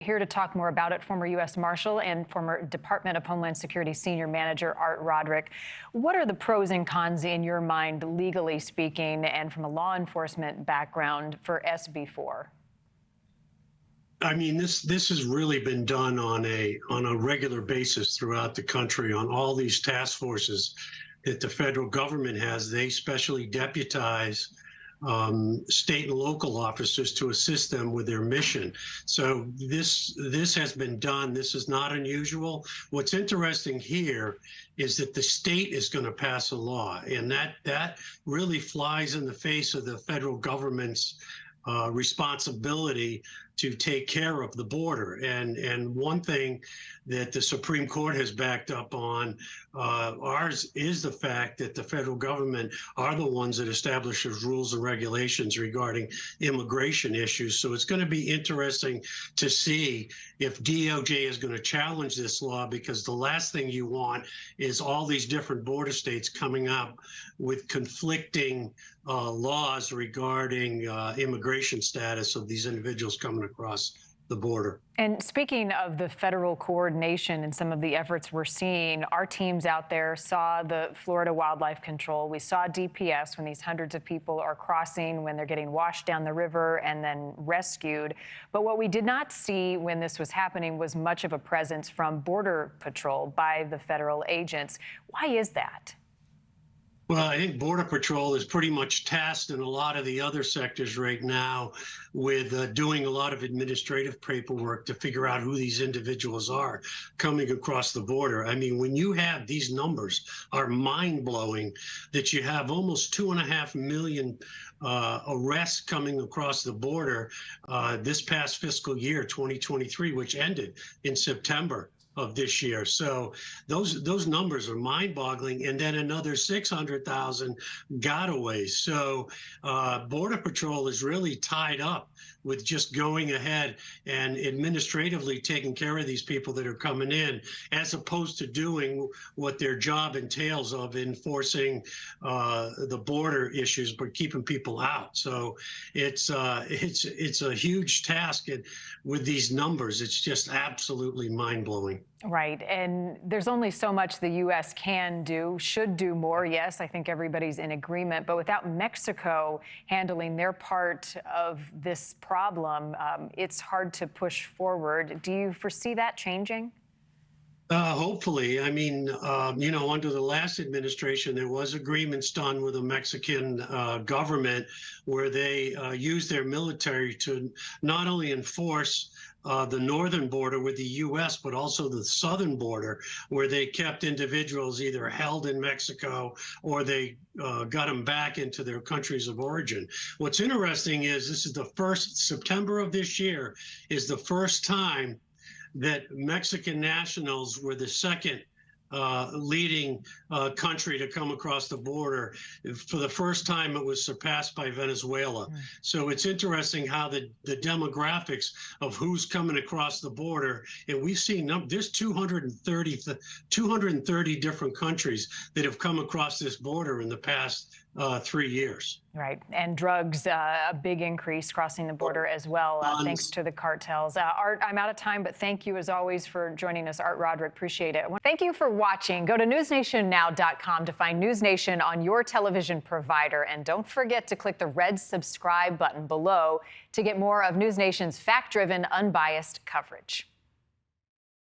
Here to talk more about it, former U.S. Marshal and former Department of Homeland Security Senior Manager Art Roderick. What are the pros and cons in your mind, legally speaking, and from a law enforcement background for SB 4? I mean, this has really been done on a regular basis throughout the country on all these task forces that the federal government has. They specially deputize state and local officers to assist them with their mission. So this has been done. This is not unusual. What's interesting here is that the state is going to pass a law, and that really flies in the face of the federal government's responsibility to take care of the border. And one thing that the Supreme Court has backed up on ours is the fact that the federal government are the ones that establish those rules and regulations regarding immigration issues. So it's going to be interesting to see if DOJ is going to challenge this law, because the last thing you want is all these different border states coming up with conflicting laws regarding immigration status of these individuals coming across the border. And speaking of the federal coordination and some of the efforts we're seeing, our teams out there saw the Florida Wildlife Control. We saw DPS when these hundreds of people are crossing, when they're getting washed down the river and then rescued. But what we did not see when this was happening was much of a presence from Border Patrol by the federal agents. Why is that? Well, I think Border Patrol is pretty much tasked in a lot of the other sectors right now with doing a lot of administrative paperwork to figure out who these individuals are coming across the border. I mean, when you have these numbers are mind-blowing, that you have almost 2.5 million arrests coming across the border this past fiscal year, 2023, which ended in September of this year. So those numbers are mind-boggling, and then another 600,000 gotaways. So Border Patrol is really tied up with just going ahead and administratively taking care of these people that are coming in, as opposed to doing what their job entails of enforcing the border issues, but keeping people out. So it's a huge task, and with these numbers, it's just absolutely mind-blowing. Right. And there's only so much the U.S. can do, should do more. Yes, I think everybody's in agreement. But without Mexico handling their part of this problem, it's hard to push forward. Do you foresee that changing? Hopefully. I mean, under the last administration, there was agreements done with the Mexican government where they used their military to not only enforce the northern border with the U.S., but also the southern border, where they kept individuals either held in Mexico or they got them back into their countries of origin. What's interesting is this is the first, September of this year is the first time that Mexican nationals were the second leading country to come across the border. For the first time, it was surpassed by Venezuela. So it's interesting how the demographics of who's coming across the border, and we've seen there's 230 different countries that have come across this border in the past 3 years. Right. And drugs, a big increase crossing the border as well, thanks to the cartels. Art, I'm out of time, but thank you as always for joining us. Art Roderick, appreciate it. Thank you for watching. Go to newsnationnow.com to find NewsNation on your television provider. And don't forget to click the red subscribe button below to get more of NewsNation's fact-driven, unbiased coverage.